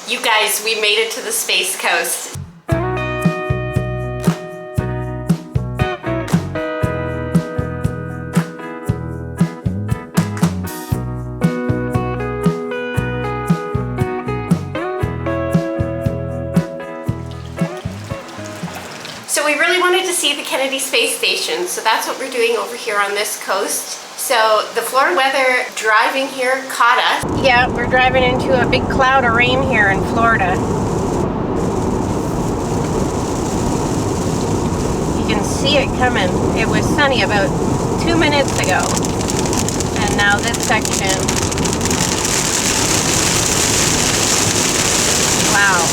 You guys, we made it to the Space Coast. So we really wanted to see the Kennedy Space Station, so that's what we're doing over here on this coast. So the Florida weather driving here caught us. Yeah, we're driving into a big cloud of rain here in Florida. You can see it coming. It was sunny about 2 minutes ago. And now this section. Wow.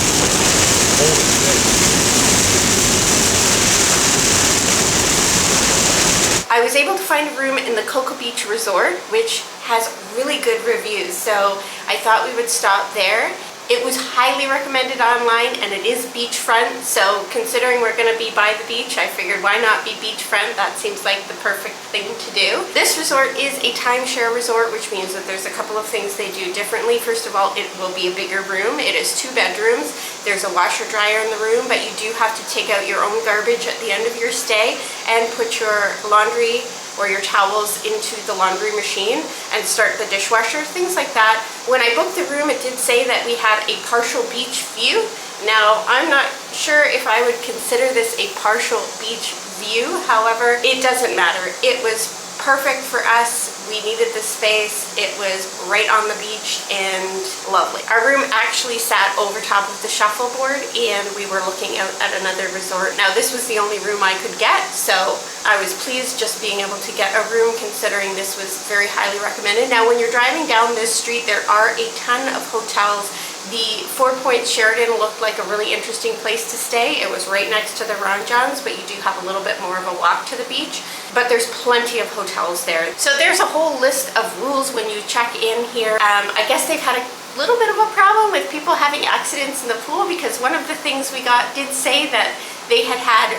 I was able to find a room in the Cocoa Beach Resort, which has really good reviews, so I thought we would stop there. It was highly recommended online, and it is beachfront, so considering we're going to be by the beach, I figured why not be beachfront? That seems like the perfect thing to do. This resort is a timeshare resort, which means that there's a couple of things they do differently. First of all, it will be a bigger room. It is 2 bedrooms. There's a washer dryer in the room, but you do have to take out your own garbage at the end of your stay and put your laundry or your towels into the laundry machine and start the dishwasher, things like that. When I booked the room, it did say that we had a partial beach view. Now, I'm not sure if I would consider this a partial beach view. However, it doesn't matter. It was perfect for us. We needed the space. It was right on the beach and lovely. Our room actually sat over top of the shuffleboard, and we were looking out at another resort. Now, this was the only room I could get, so I was pleased just being able to get a room, considering this was very highly recommended. Now, when you're driving down this street, there are a ton of hotels. The 4 Points Sheraton looked like a really interesting place to stay. It was right next to the Ron Jons, but you do have a little bit more of a walk to the beach. But there's plenty of hotels there. So there's a whole list of rules when you check in here. I guess they've had a little bit of a problem with people having accidents in the pool, because one of the things we got did say that they had had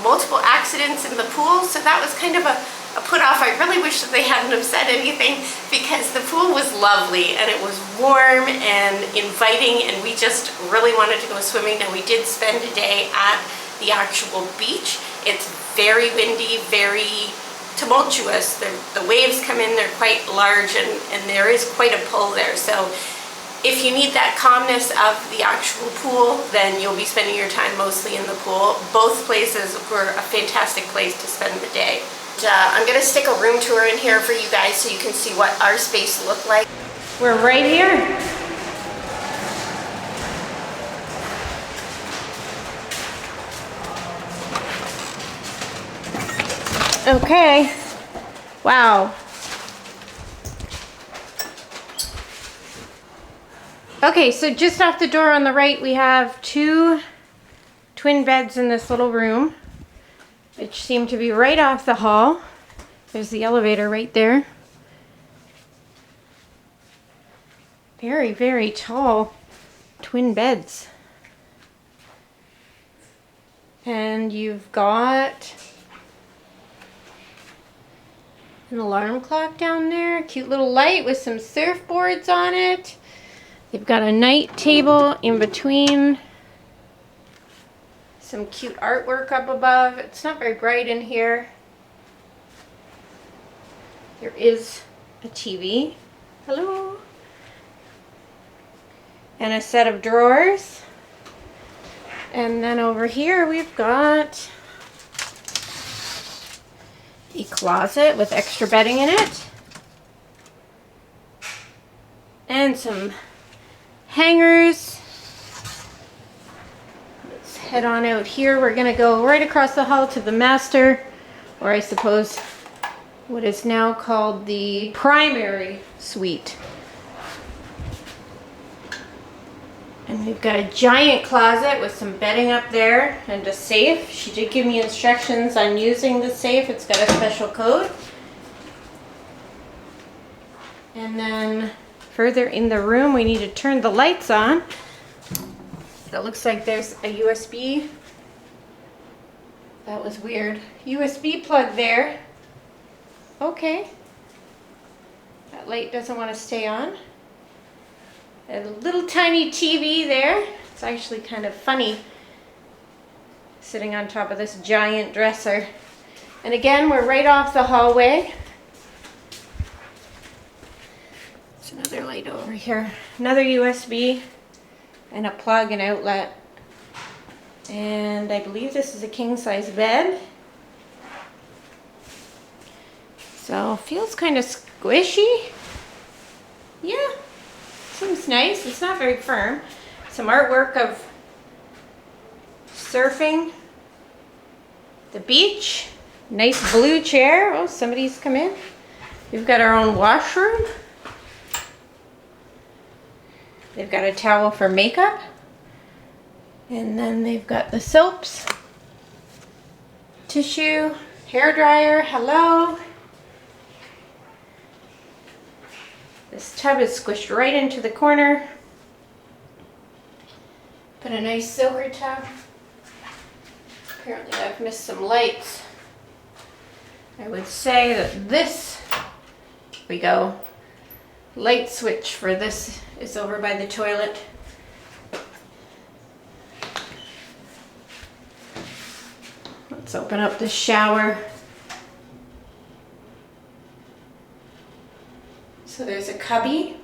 multiple accidents in the pool. So that was kind of a put off. I really wish that they hadn't have said anything, because the pool was lovely and it was warm and inviting, and we just really wanted to go swimming. Now, we did spend a day at the actual beach. It's very windy, very tumultuous. The waves come in, they're quite large, and there is quite a pull there. So if you need that calmness of the actual pool, then you'll be spending your time mostly in the pool. Both places were a fantastic place to spend the day. I'm gonna stick a room tour in here for you guys so you can see what our space looked like. We're right here. Okay. Wow. Okay, so just off the door on the right, we have 2 twin beds in this little room, which seem to be right off the hall. There's the elevator right there. Very, very tall twin beds. And you've got an alarm clock down there, cute little light with some surfboards on it. They've got a night table in between. Some cute artwork up above. It's not very bright in here. There is a TV. Hello. And a set of drawers. And then over here we've got a closet with extra bedding in it. And some hangers. Let's head on out here. We're gonna go right across the hall to the master, or I suppose what is now called the primary suite. And we've got a giant closet with some bedding up there and a safe. She did give me instructions on using the safe. It's got a special code. And then further in the room, we need to turn the lights on. It looks like there's a USB. That was weird. USB plug there. Okay. That light doesn't want to stay on. A little tiny TV there. It's actually kind of funny sitting on top of this giant dresser. And again, we're right off the hallway. There's another light over here. Another USB and a plug and outlet. And I believe this is a king size bed. So feels kind of squishy. Yeah, seems nice. It's not very firm. Some artwork of surfing, the beach, nice blue chair. Oh, somebody's come in. We've got our own washroom. They've got a towel for makeup. And then they've got the soaps, tissue, hair dryer, hello. This tub is squished right into the corner. Put a nice silver tub. Apparently I've missed some lights. I would say that this, here we go, light switch for this is over by the toilet. Let's open up the shower. So there's a cubby,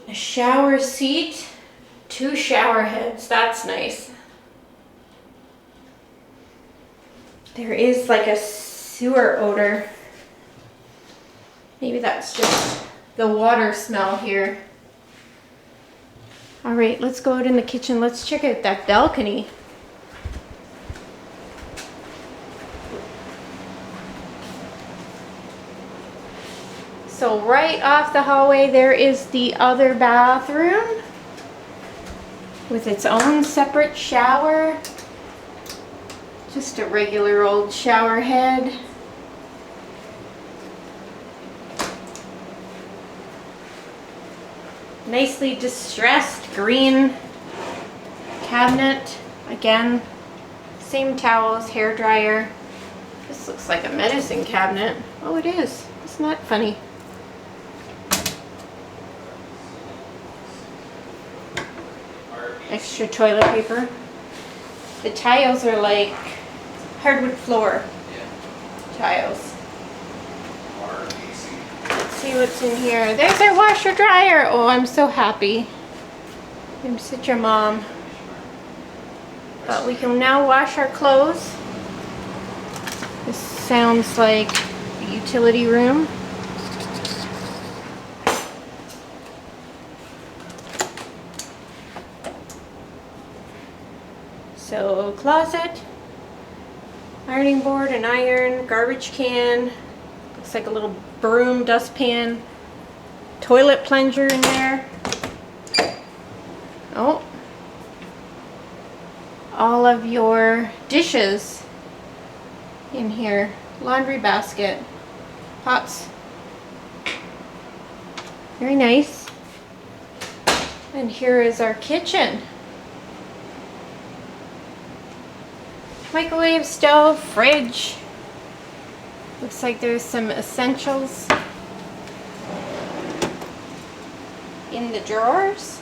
a shower seat, 2 shower heads. That's nice. There is like a sewer odor. Maybe that's just the water smell here. All right, let's go out in the kitchen. Let's check out that balcony. So right off the hallway, there is the other bathroom with its own separate shower. Just a regular old shower head. Nicely distressed green cabinet. Again, same towels, hair dryer. This looks like a medicine cabinet. Oh, it is. Isn't that funny? Extra toilet paper. The tiles are like hardwood floor tiles. Let's see what's in here. There's our washer dryer. Oh, I'm so happy. I'm such a mom. But we can now wash our clothes. This sounds like a utility room. So, closet, ironing board, an iron, garbage can, looks like a little broom, dustpan, toilet plunger in there. Oh, all of your dishes in here, laundry basket, pots, very nice. And here is our kitchen. Microwave, stove, fridge. Looks like there's some essentials in the drawers.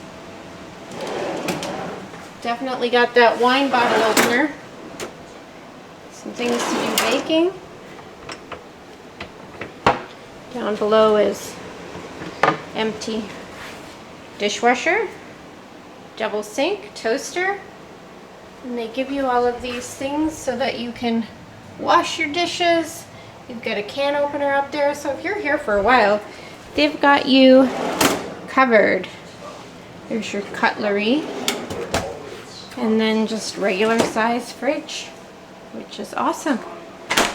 Definitely got that wine bottle opener. Some things to do baking. Down below is empty dishwasher, double sink, toaster. And they give you all of these things so that you can wash your dishes. You've got a can opener up there, so if you're here for a while, they've got you covered. There's your cutlery. And then just regular size fridge, which is awesome.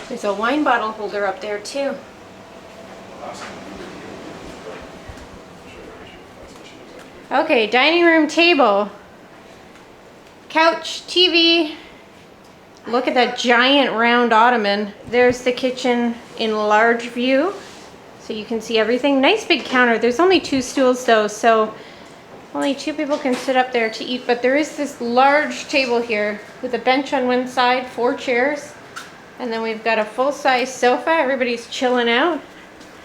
There's a wine bottle holder up there too. Okay, dining room table. Couch, TV, look at that giant round ottoman. There's the kitchen in large view, so you can see everything. Nice big counter. There's only 2 stools though, so only 2 people can sit up there to eat, but there is this large table here with a bench on one side, 4 chairs, and then we've got a full-size sofa. Everybody's chilling out.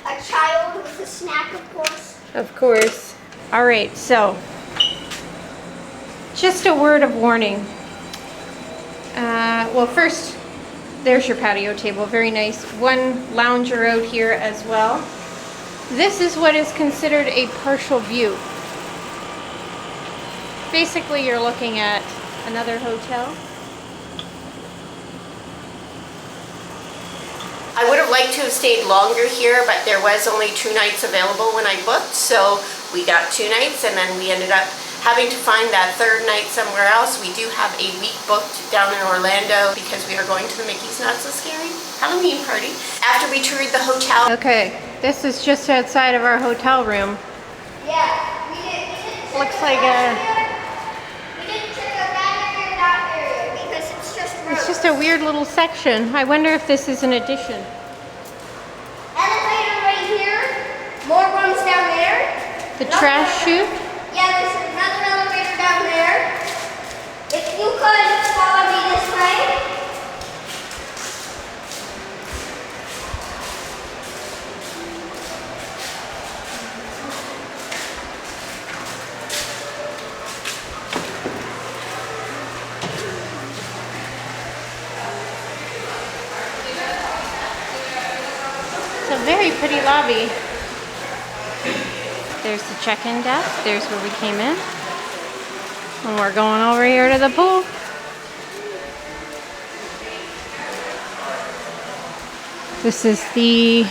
A child with a snack, of course. Of course. All right, so just a word of warning. Well, first, there's your patio table, very nice. One lounger out here as well. This is what is considered a partial view. Basically, you're looking at another hotel. I would have liked to have stayed longer here, but there was only 2 nights available when I booked, so we got 2 nights, and then we ended up having to find that 3rd night somewhere else. We do have a week booked down in Orlando because we are going to the Mickey's Not So Scary Halloween party. After we toured the hotel. Okay, this is just outside of our hotel room. Yeah, we didn't Looks like a... We didn't check out that area because it's just roads. It's just a weird little section. I wonder if this is an addition. Elevator right here. More rooms down there. The trash chute? Yeah, there's another elevator down there. If you could follow me this way. It's a very pretty lobby. There's the check-in desk. There's where we came in. And we're going over here to the pool. This is the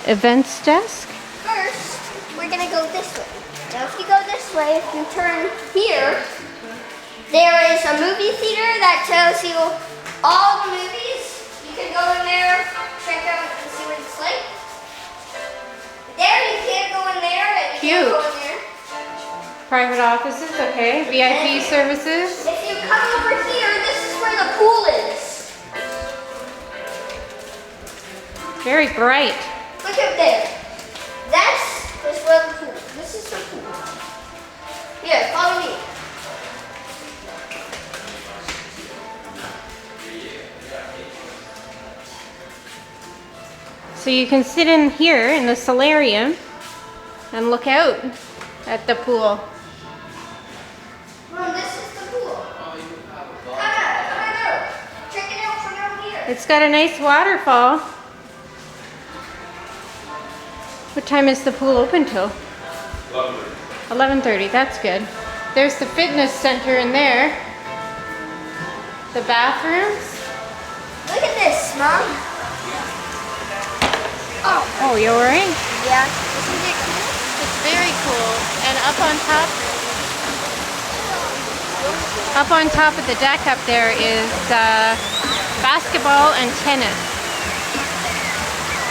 events desk. First, we're gonna go this way. Now if you go this way, if you turn here, there is a movie theater that tells you all the movies. You can go in there, check out and see what it's like. There you can't go in there and you can't go in there. Private offices, okay. VIP services. If you come over here, this is where the pool is. Very bright. Look up there. That's where the pool. This is the pool. Here, follow me. So you can sit in here in the solarium and look out at the pool. Mom, this is the pool. Come on out. Check it out from down here. It's got a nice waterfall. What time is the pool open till? 11:30. 11:30, that's good. There's the fitness center in there. The bathrooms. Look at this, Mom. Oh, you're wearing? Yeah. Isn't it cool? It's very cool. And up on top of the deck up there is basketball and tennis.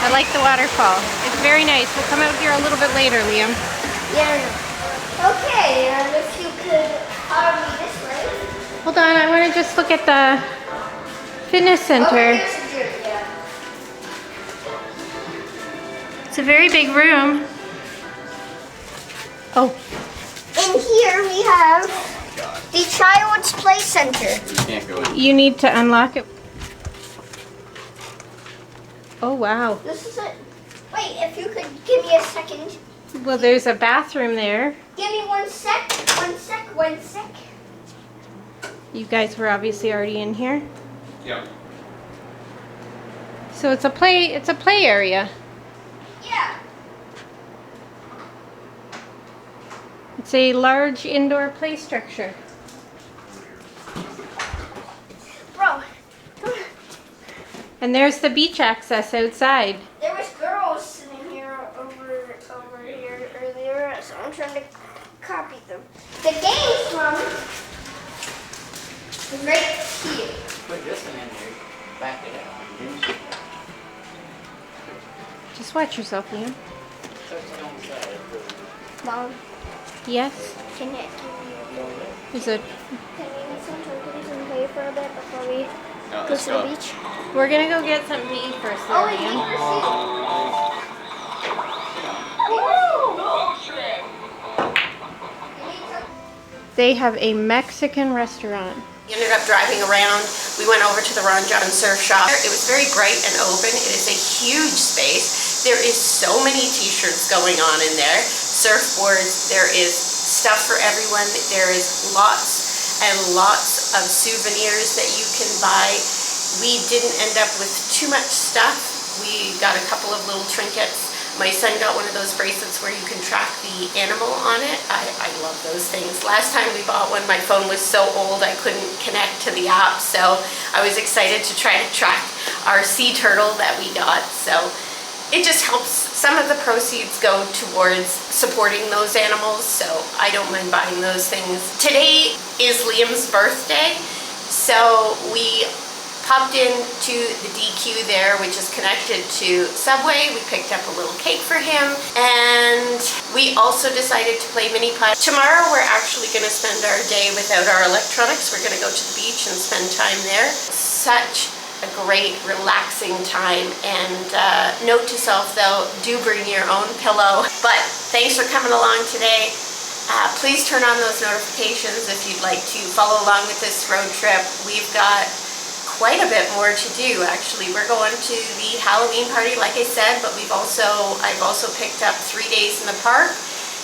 I like the waterfall. It's very nice. We'll come out here a little bit later, Liam. Yeah. Okay, and if you could follow me this way. Hold on, I want to just look at the fitness center. Oh, here's the gym, yeah. It's a very big room. Oh. In here we have the Child's Play Center. You can't go in. You need to unlock it. Oh, wow. This is it. Wait, if you could give me a second. Well, there's a bathroom there. Give me 1 sec. 1 sec. 1 sec. You guys were obviously already in here. Yeah. So it's a play area. Yeah. It's a large indoor play structure. Bro, come on. And there's the beach access outside. There was girls sitting here over here earlier, so I'm trying to copy them. The games room is right here. Put this one in there. Back it up. Just watch yourself, Liam. Mom, Yes? can you give me There's a... can we get some tokens and play for a bit before we No, go let's to go. the beach? We're gonna go get something to eat first, Oh, there, wait, Liam. They have a Mexican restaurant. We ended up driving around. We went over to the Ron Jon Surf Shop. It was very bright and open. It is a huge space. There is so many t-shirts going on in there. surfboards. There is stuff for everyone. There is lots and lots of souvenirs that you can buy. We didn't end up with too much stuff. We got a couple of little trinkets. My son got one of those bracelets where you can track the animal on it. I love those things. Last time we bought one, my phone was so old I couldn't connect to the app, so I was excited to try to track our sea turtle that we got. So it just helps. Some of the proceeds go towards supporting those animals, so I don't mind buying those things. Today is Liam's birthday, so we popped into the DQ there, which is connected to Subway. We picked up a little cake for him, and we also decided to play mini putt. Tomorrow we're actually going to spend our day without our electronics. We're going to go to the beach and spend time there. Such a great relaxing time. And note to self though, do bring your own pillow. But thanks for coming along today. Please turn on those notifications if you'd like to follow along with this road trip. We've got quite a bit more to do. Actually, we're going to the Halloween party, like I said, but I've also picked up 3 days in the park.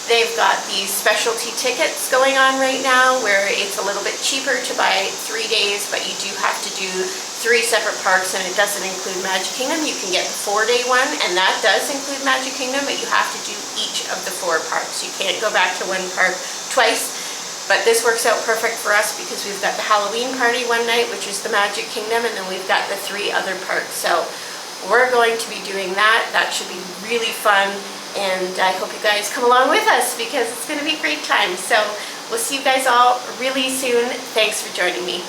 They've got these specialty tickets going on right now where it's a little bit cheaper to buy 3 days, but you do have to do 3 separate parks, and it doesn't include Magic Kingdom. You can get the 4-day one, and that does include Magic Kingdom, but you have to do each of the 4 parks. You can't go back to one park twice. But this works out perfect for us because we've got the Halloween party one night, which is the Magic Kingdom, and then we've got the 3 other parks. So we're going to be doing that. That should be really fun, and I hope you guys come along with us because it's going to be a great time. So we'll see you guys all really soon. Thanks for joining me.